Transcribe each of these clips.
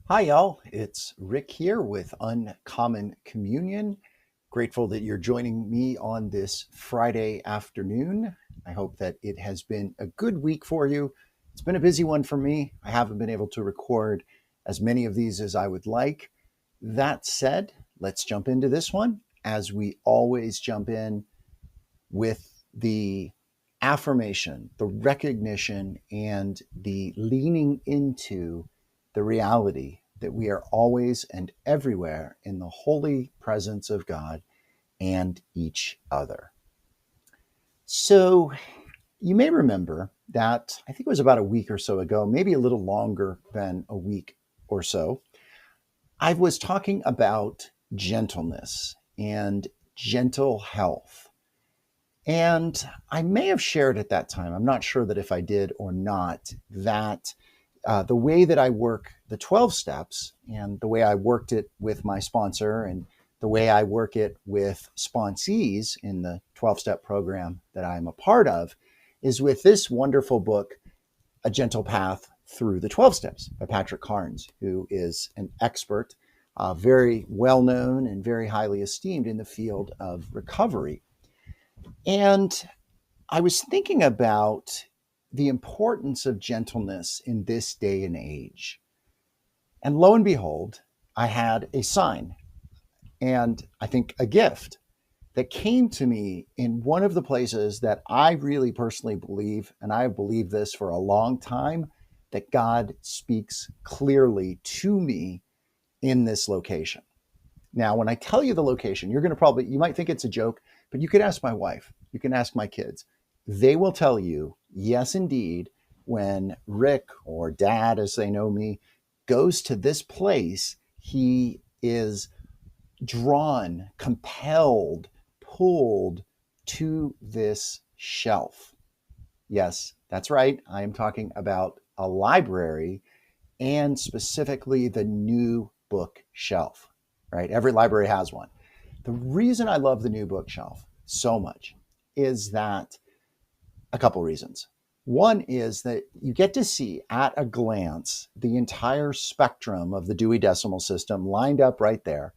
Hi, y'all. It's Rick here with Uncommon Communion. Grateful that you're joining me on this Friday afternoon. I hope that it has been a good week for you. It's been a busy one for me. I haven't been able to record as many of these as I would like. That said, let's jump into this one as we always jump in with the affirmation, the recognition, and the leaning into the reality that we are always and everywhere in the holy presence of God and each other. So, you may remember that I think it was about a week or so ago, maybe a little longer than a week or so, I was talking about gentleness and gentle health. And I may have shared at that time, I'm not sure that if I did or not, that the way that I work the 12 steps and the way I worked it with my sponsor and the way I work it with sponsees in the 12 step program that I'm a part of is with this wonderful book, A Gentle Path Through the 12 Steps by Patrick Carnes, who is an expert, very well known and very highly esteemed in the field of recovery. And I was thinking about the importance of gentleness in this day and age. And lo and behold, I had a sign and I think a gift that came to me in one of the places that I really personally believe, and I have believed this for a long time, that God speaks clearly to me in this location. Now, when I tell you the location, you're going to probably, you might think it's a joke, but you could ask my wife, you can ask my kids. They will tell you, yes, indeed, when Rick or Dad, as they know me, goes to this place, he is drawn, compelled, pulled to this shelf. Yes, that's right. I am talking about a library and specifically the new bookshelf, right? Every library has one. The reason I love the new bookshelf so much is that a couple reasons. One is that you get to see at a glance the entire spectrum of the Dewey Decimal System lined up right there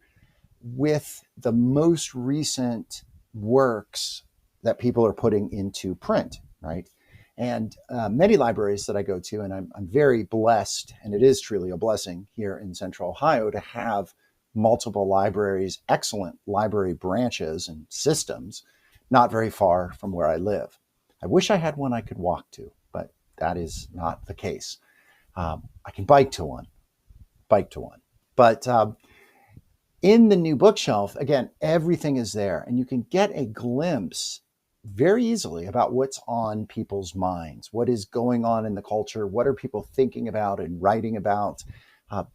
with the most recent works that people are putting into print, right? And many libraries that I go to, and I'm very blessed, and it is truly a blessing here in Central Ohio to have multiple libraries, excellent library branches and systems, not very far from where I live. I wish I had one I could walk to, but that is not the case. I can bike to one. But in the new bookshelf, again, everything is there, and you can get a glimpse very easily about what's on people's minds, what is going on in the culture, what are people thinking about and writing about.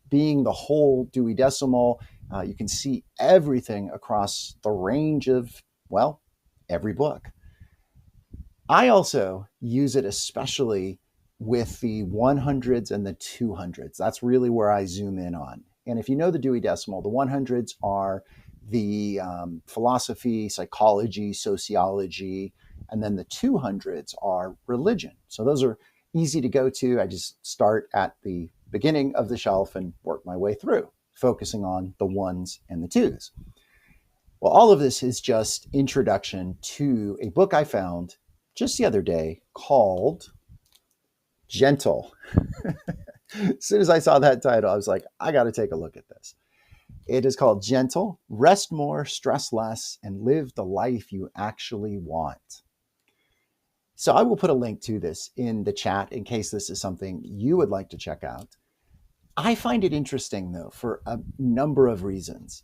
Being the whole Dewey Decimal, you can see everything across the range of, well, every book. I also use it especially with the 100s and the 200s. That's really where I zoom in on. And if you know the Dewey Decimal, the 100s are the philosophy, psychology, sociology, and then the 200s are religion. So those are easy to go to. I just start at the beginning of the shelf and work my way through, focusing on the ones and the twos. Well, all of this is just introduction to a book I found just the other day called Gentle. As soon as I saw that title, I was like, I got to take a look at this. It is called Gentle, Rest More, Stress Less, and Live the Life You Actually Want. So I will put a link to this in the chat in case this is something you would like to check out. I find it interesting, though, for a number of reasons.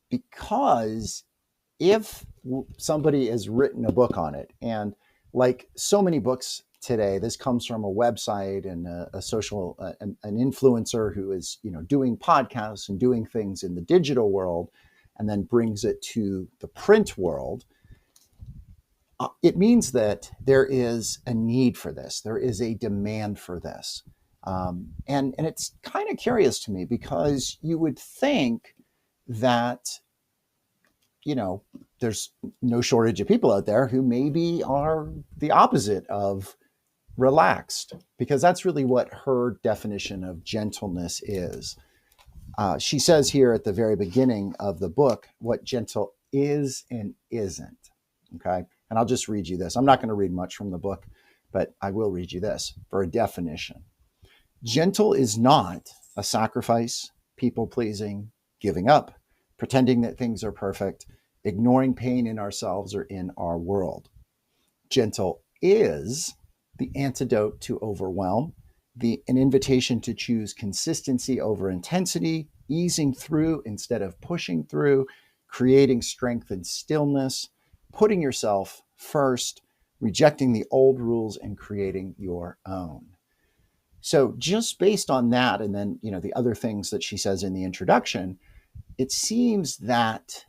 Because if somebody has written a book on it, and like so many books today, this comes from a website and a social an influencer who is doing podcasts and doing things in the digital world and then brings it to the print world. It means that there is a need for this, there is a demand for this. And it's kind of curious to me because you would think that there's no shortage of people out there who maybe are the opposite of relaxed, because that's really what her definition of gentleness is. She says here at the very beginning of the book what gentle is and isn't. Okay. And I'll just read you this. I'm not going to read much from the book, but I will read you this for a definition. Gentle is not a sacrifice, people pleasing, giving up, pretending that things are perfect, ignoring pain in ourselves or in our world. Gentle is the antidote to overwhelm, an invitation to choose consistency over intensity, easing through instead of pushing through, creating strength and stillness, putting yourself first, rejecting the old rules and creating your own. So just based on that, and then, the other things that she says in the introduction, it seems that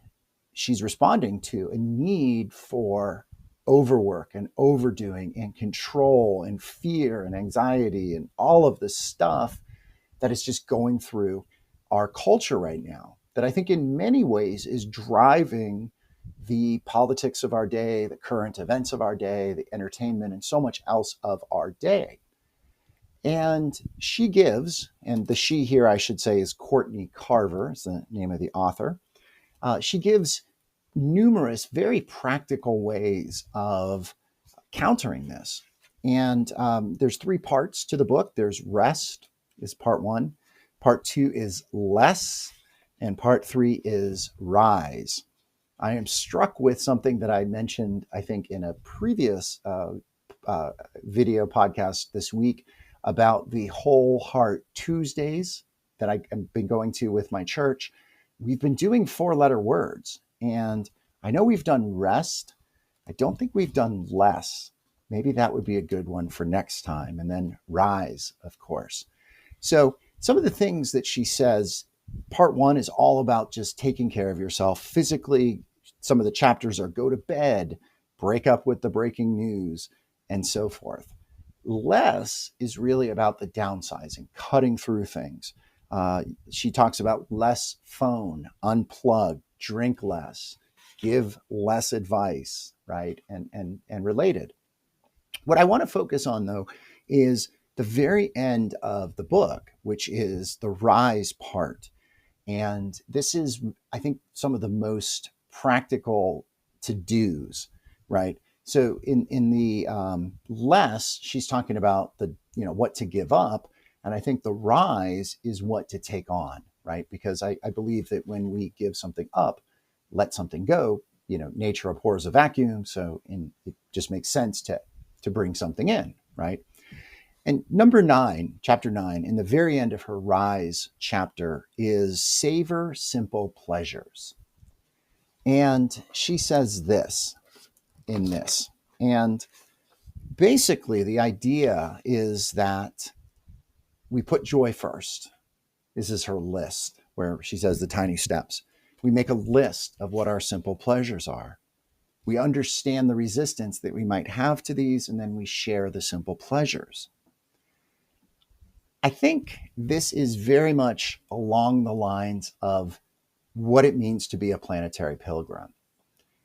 she's responding to a need for overwork and overdoing and control and fear and anxiety and all of the stuff that is just going through our culture right now, that I think in many ways is driving the politics of our day, the current events of our day, the entertainment, and so much else of our day. And she gives, and the she here I should say is Courtney Carver, is the name of the author. She gives numerous very practical ways of countering this. And there's 3 parts to the book. There's rest is part 1. Part 2 is less. And part 3 is rise. I am struck with something that I mentioned, I think, in a previous video podcast this week about the Whole Heart Tuesdays that I've been going to with my church. We've been doing 4-letter words, and I know we've done rest. I don't think we've done less. Maybe that would be a good one for next time. And then rise, of course. So some of the things that she says, part 1 is all about just taking care of yourself physically. Some of the chapters are go to bed, break up with the breaking news, and so forth. Less is really about the downsizing, cutting through things. She talks about less phone, unplug, drink less, give less advice, right? And related. What I want to focus on, though, is the very end of the book, which is the rise part. And this is, I think, some of the most practical to-dos, right? So in the less, she's talking about the, what to give up. And I think the rise is what to take on, right? Because I believe that when we give something up, let something go, nature abhors a vacuum. So it just makes sense to bring something in, right? And number 9, chapter 9, in the very end of her rise chapter is savor simple pleasures. And she says this in this. And basically the idea is that we put joy first. This is her list where she says the tiny steps. We make a list of what our simple pleasures are. We understand the resistance that we might have to these, and then we share the simple pleasures. I think this is very much along the lines of what it means to be a planetary pilgrim.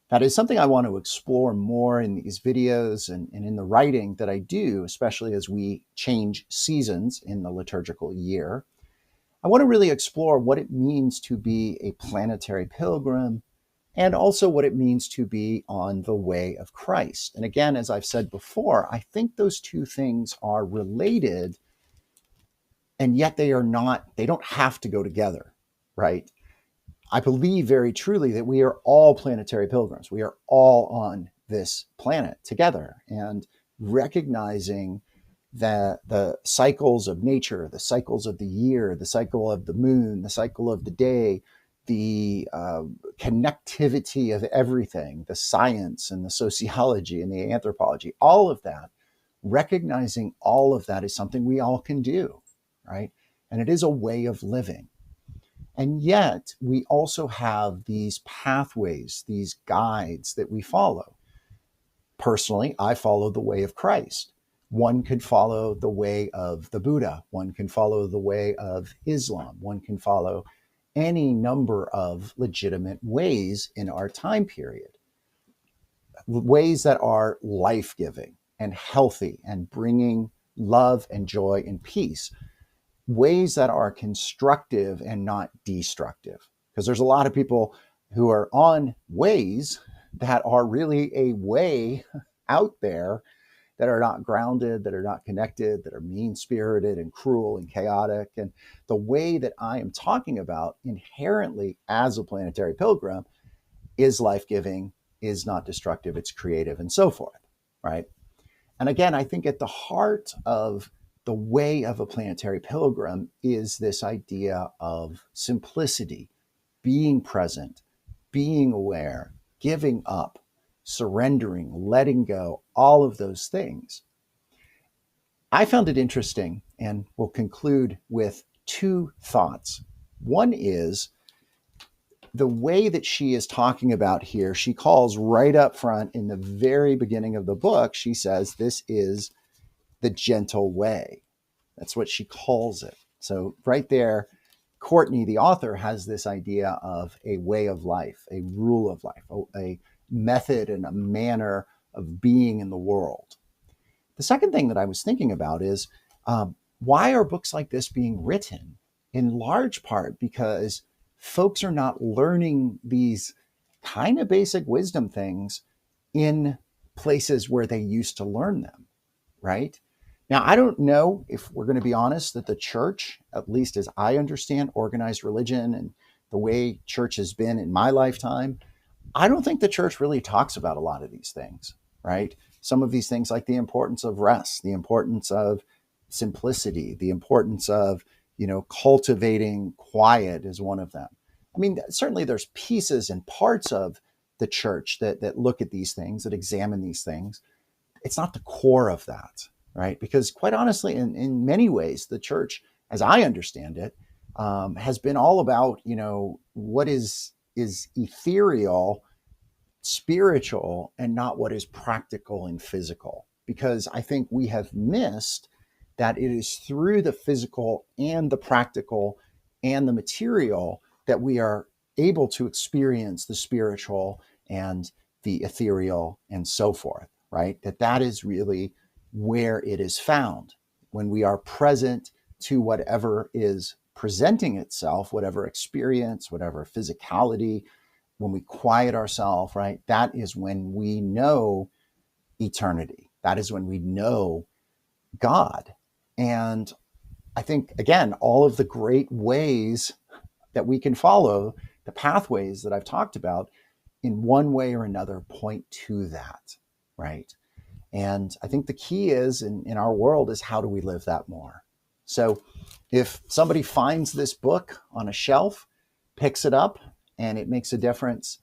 That is something I want to explore more in these videos and in the writing that I do, especially as we change seasons in the liturgical year. I want to really explore what it means to be a planetary pilgrim and also what it means to be on the way of Christ. And again, as I've said before, I think those 2 things are related, and yet they don't have to go together, right? I believe very truly that we are all planetary pilgrims. We are all on this planet together, and recognizing that the cycles of nature, the cycles of the year, the cycle of the moon, the cycle of the day, the connectivity of everything, the science and the sociology and the anthropology, all of that, recognizing all of that is something we all can do, right? And it is a way of living. And yet we also have these pathways, these guides that we follow. Personally, I follow the way of Christ. One could follow the way of the Buddha. One can follow the way of Islam. One can follow any number of legitimate ways in our time period. Ways that are life-giving and healthy and bringing love and joy and peace. ways that are constructive and not destructive. Because there's a lot of people who are on ways that are really a way out there that are not grounded, that are not connected, that are mean spirited and cruel and chaotic. And the way that I am talking about inherently as a planetary pilgrim is life giving, is not destructive, it's creative, and so forth, right? And again, I think at the heart of the way of a planetary pilgrim is this idea of simplicity, being present, being aware, giving up, surrendering, letting go, all of those things. I found it interesting, and we'll conclude with two thoughts. One is the way that she is talking about here. She calls right up front in the very beginning of the book, she says, this is the gentle way. That's what she calls it. So right there, Courtney, the author, has this idea of a way of life, a rule of life, a method and a manner of being in the world. The second thing that I was thinking about is why are books like this being written? In large part because folks are not learning these kind of basic wisdom things in places where they used to learn them, right? Now, I don't know, if we're going to be honest, that the church, at least as I understand organized religion and the way church has been in my lifetime, I don't think the church really talks about a lot of these things, right? Some of these things like the importance of rest, the importance of simplicity, the importance of, cultivating quiet is one of them. I mean, certainly there's pieces and parts of the church that look at these things, that examine these things. It's not the core of that, right? Because quite honestly, in many ways, the church, as I understand it, has been all about, what is ethereal, spiritual, and not what is practical and physical. Because I think we have missed that it is through the physical and the practical and the material that we are able to experience the spiritual and the ethereal and so forth, right? That is really where it is found. When we are present to whatever is presenting itself, whatever experience, whatever physicality, when we quiet ourselves, right? That is when we know eternity. That is when we know God. And I think, again, all of the great ways that we can follow, the pathways that I've talked about, in one way or another point to that, right? And I think the key is in our world is, how do we live that more? So if somebody finds this book on a shelf, picks it up, and it makes a difference,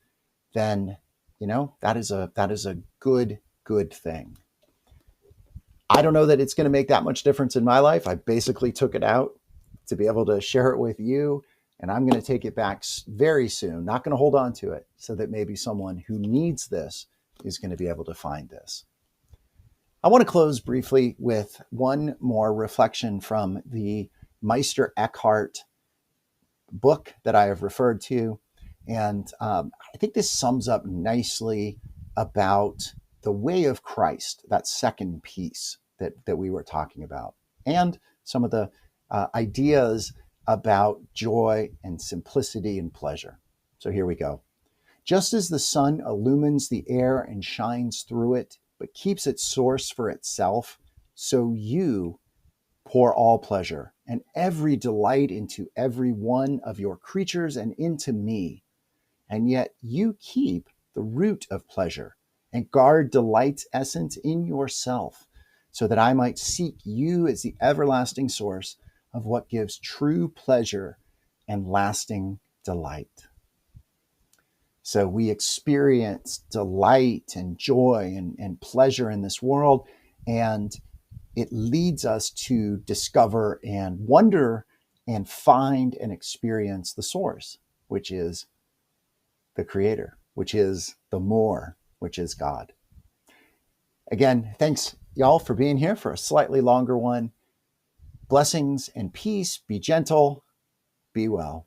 then, that is a good thing. I don't know that it's going to make that much difference in my life. I basically took it out to be able to share it with you, and I'm going to take it back very soon. Not going to hold on to it, so that maybe someone who needs this is going to be able to find this. I want to close briefly with one more reflection from the Meister Eckhart book that I have referred to. And I think this sums up nicely about the way of Christ, that second piece that we were talking about, and some of the ideas about joy and simplicity and pleasure. So here we go. Just as the sun illumines the air and shines through it, but keeps its source for itself, so you pour all pleasure and every delight into every one of your creatures and into me. And yet you keep the root of pleasure and guard delight's essence in yourself, so that I might seek you as the everlasting source of what gives true pleasure and lasting delight. So we experience delight and joy and pleasure in this world, and it leads us to discover and wonder and find and experience the source, which is the Creator, which is the more, which is God. Again, thanks y'all for being here for a slightly longer one. Blessings and peace. Be gentle. Be well.